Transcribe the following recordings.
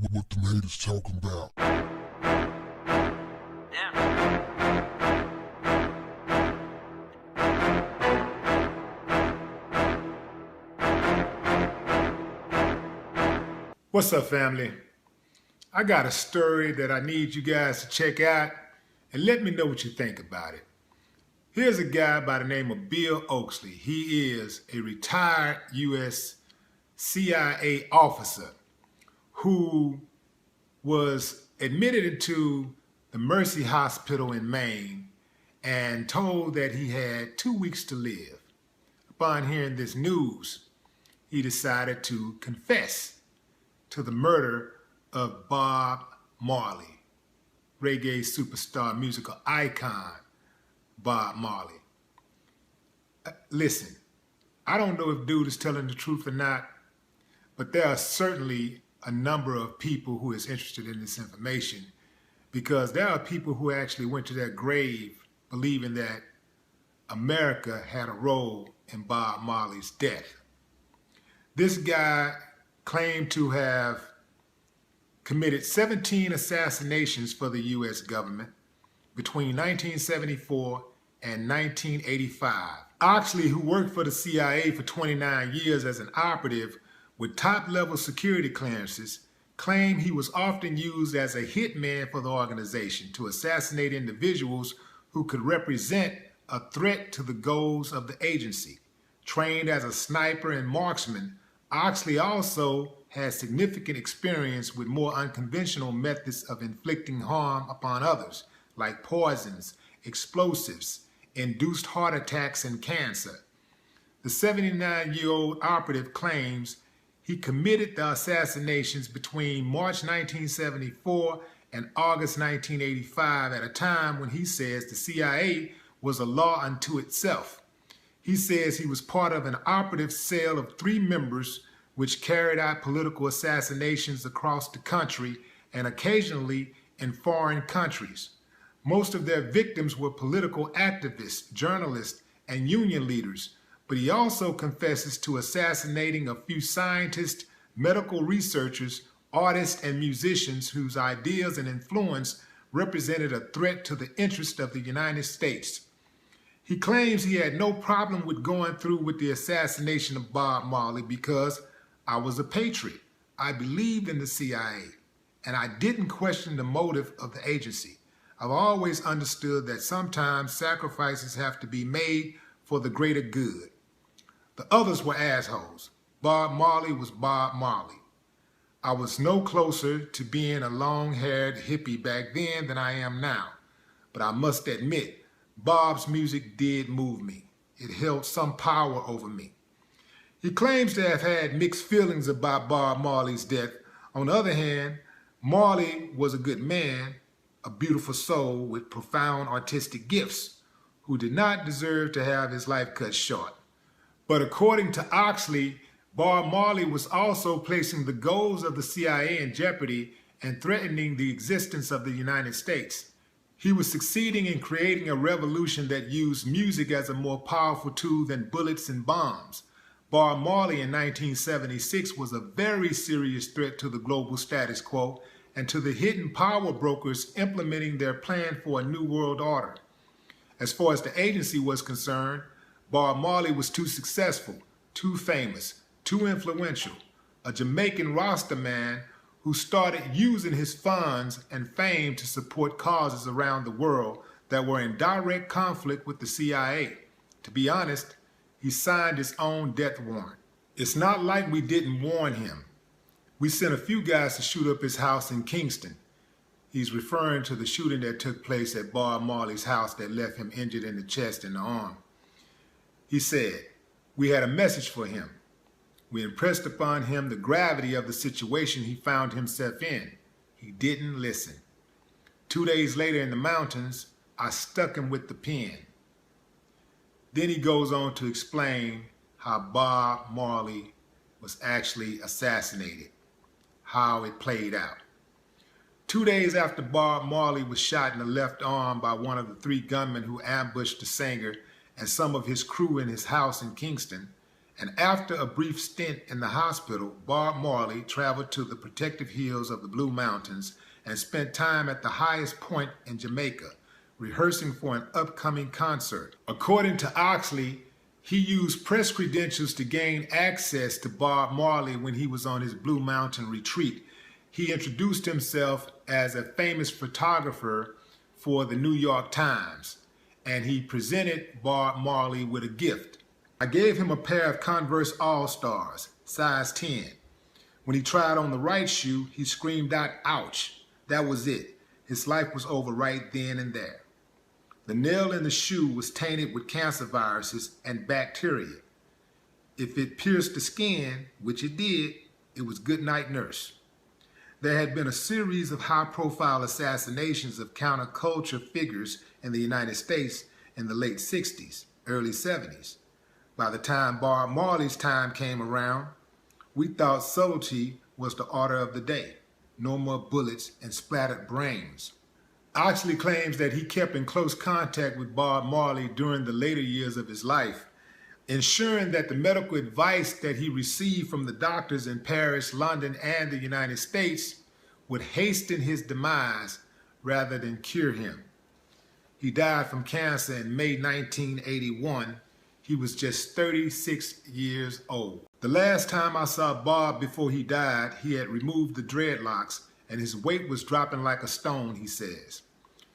What the haters talking about? What's up, family? I got a story that I need you guys to check out and let me know what you think about it. Here's a guy by the name of Bill Oaksley. He is a retired U.S. CIA officer who was admitted into the Mercy Hospital in Maine and told that he had 2 weeks to live. Upon hearing this news, he decided to confess to the murder of Bob Marley, reggae superstar, musical icon Bob Marley. Listen, I don't know if dude is telling the truth or not, but there are certainly a number of people who is interested in this information, because there are people who actually went to their grave believing that America had a role in Bob Marley's death. This guy claimed to have committed 17 assassinations for the U.S. government between 1974 and 1985. Oxley, who worked for the CIA for 29 years as an operative with top-level security clearances, claimed he was often used as a hitman for the organization to assassinate individuals who could represent a threat to the goals of the agency. Trained as a sniper and marksman, Oxley also has significant experience with more unconventional methods of inflicting harm upon others, like poisons, explosives, induced heart attacks, and cancer. The 79-year-old operative claims he committed the assassinations between March 1974 and August 1985 at a time when he says the CIA was a law unto itself. He says he was part of an operative cell of 3 members which carried out political assassinations across the country and occasionally in foreign countries. Most of their victims were political activists, journalists, and union leaders, but he also confesses to assassinating a few scientists, medical researchers, artists, and musicians whose ideas and influence represented a threat to the interest of the United States. He claims he had no problem with going through with the assassination of Bob Marley because I was a patriot. I believed in the CIA, and I didn't question the motive of the agency. I've always understood that sometimes sacrifices have to be made for the greater good. The others were assholes. Bob Marley was Bob Marley. I was no closer to being a long-haired hippie back then than I am now, but I must admit, Bob's music did move me. It held some power over me. He claims to have had mixed feelings about Bob Marley's death. On the other hand, Marley was a good man, a beautiful soul with profound artistic gifts, who did not deserve to have his life cut short. But according to Oxley, Bob Marley was also placing the goals of the CIA in jeopardy and threatening the existence of the United States. He was succeeding in creating a revolution that used music as a more powerful tool than bullets and bombs. Bob Marley in 1976 was a very serious threat to the global status quo and to the hidden power brokers implementing their plan for a new world order. As far as the agency was concerned, Bob Marley was too successful, too famous, too influential, a Jamaican Rasta man who started using his funds and fame to support causes around the world that were in direct conflict with the CIA. To be honest, he signed his own death warrant. It's not like we didn't warn him. We sent a few guys to shoot up his house in Kingston. He's referring to the shooting that took place at Bob Marley's house that left him injured in the chest and the arm. He said, "We had a message for him. We impressed upon him the gravity of the situation he found himself in. He didn't listen. 2 days later in the mountains, I stuck him with the pen." Then he goes on to explain how Bob Marley was actually assassinated, how it played out. 2 days after Bob Marley was shot in the left arm by one of the 3 gunmen who ambushed the singer and some of his crew in his house in Kingston, And after a brief stint in the hospital, Bob Marley traveled to the protective hills of the Blue Mountains and spent time at the highest point in Jamaica, rehearsing for an upcoming concert. According to Oxley, he used press credentials to gain access to Bob Marley when he was on his Blue Mountain retreat. He introduced himself as a famous photographer for the New York Times, and he presented Bob Marley with a gift. I gave him a pair of Converse All-Stars, size 10. When he tried on the right shoe, he screamed out, "Ouch." That was it. His life was over right then and there. The nail in the shoe was tainted with cancer viruses and bacteria. If it pierced the skin, which it did, it was good night, nurse. There had been a series of high-profile assassinations of counterculture figures in the United States in the late 60s, early 70s. By the time Bob Marley's time came around, we thought subtlety was the order of the day. No more bullets and splattered brains. Oxley claims that he kept in close contact with Bob Marley during the later years of his life, ensuring that the medical advice that he received from the doctors in Paris, London, and the United States would hasten his demise rather than cure him. He died from cancer in May 1981. He was just 36 years old. The last time I saw Bob before he died, he had removed the dreadlocks and his weight was dropping like a stone, he says.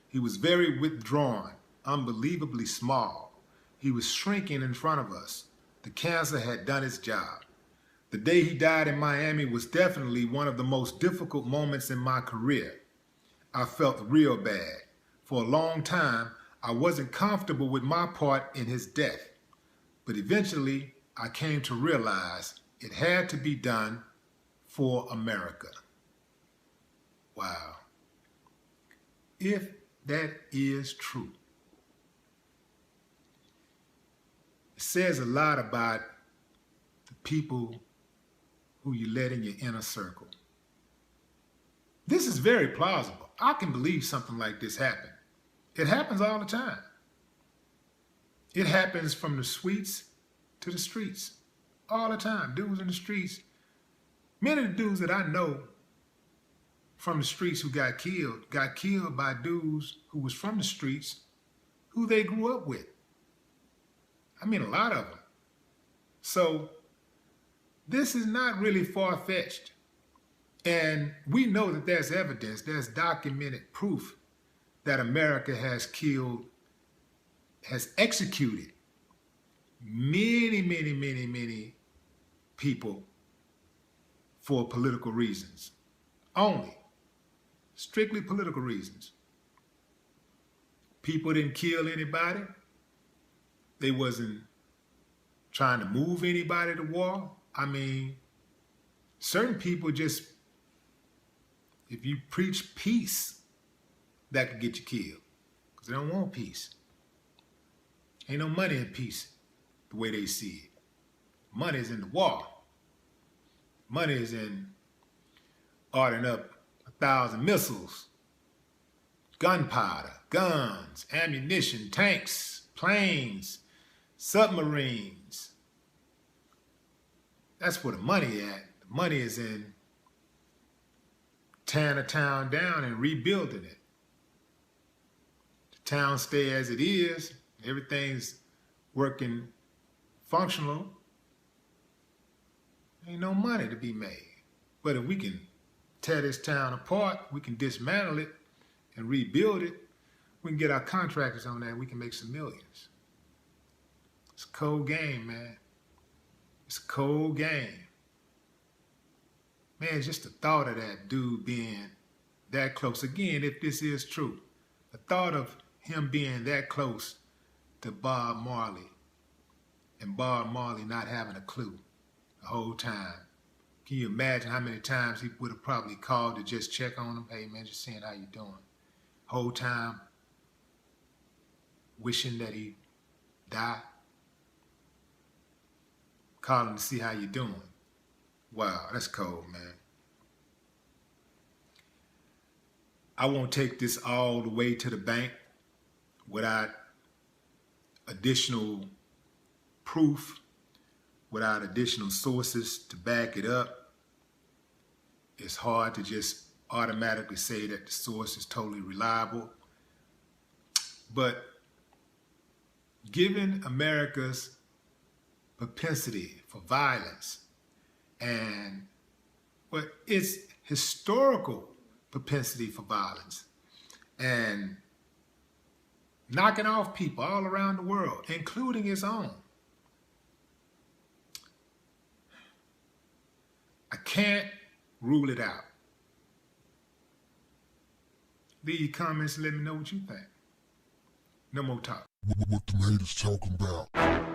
He was very withdrawn, unbelievably small. He was shrinking in front of us. The cancer had done its job. The day he died in Miami was definitely one of the most difficult moments in my career. I felt real bad. For a long time, I wasn't comfortable with my part in his death. But eventually, I came to realize it had to be done for America. Wow. If that is true, it says a lot about the people who you let in your inner circle. This is very plausible. I can believe something like this happened. It happens all the time. It happens from the suites to the streets all the time. Dudes in the streets, many of the dudes that I know from the streets who got killed by dudes who was from the streets who they grew up with. I mean, a lot of them. So this is not really far-fetched. And we know that there's evidence, there's documented proof that America has executed many people for political reasons. Only. Strictly political reasons. People didn't kill anybody. They wasn't trying to move anybody to war. I mean, certain people just, if you preach peace, that could get you killed. Because they don't want peace. Ain't no money in peace the way they see it. Money is in the war. Money is in ordering up 1,000 missiles, gunpowder, guns, ammunition, tanks, planes, submarines. That's where the money at. The money is in tearing a town down and rebuilding it. The town stay as it is. Everything's working functional. Ain't no money to be made. But if we can tear this town apart, we can dismantle it and rebuild it, we can get our contractors on that, we can make some millions. It's a cold game, man. It's a cold game. Man, just the thought of that dude being that close. Again, if this is true, the thought of him being that close to Bob Marley and Bob Marley not having a clue the whole time. Can you imagine how many times he would have probably called to just check on him? Hey, man, just seeing how you doing. Whole time wishing that he died. Calling to see how you doing. Wow, that's cold, man. I won't take this all the way to the bank without additional proof without additional sources to back it up, it's hard to just automatically say that the source is totally reliable. But given America's propensity for violence and its historical propensity for violence and knocking off people all around the world, including its own, I can't rule it out. Leave your comments and let me know what you think. No more talk. What the haters talking about?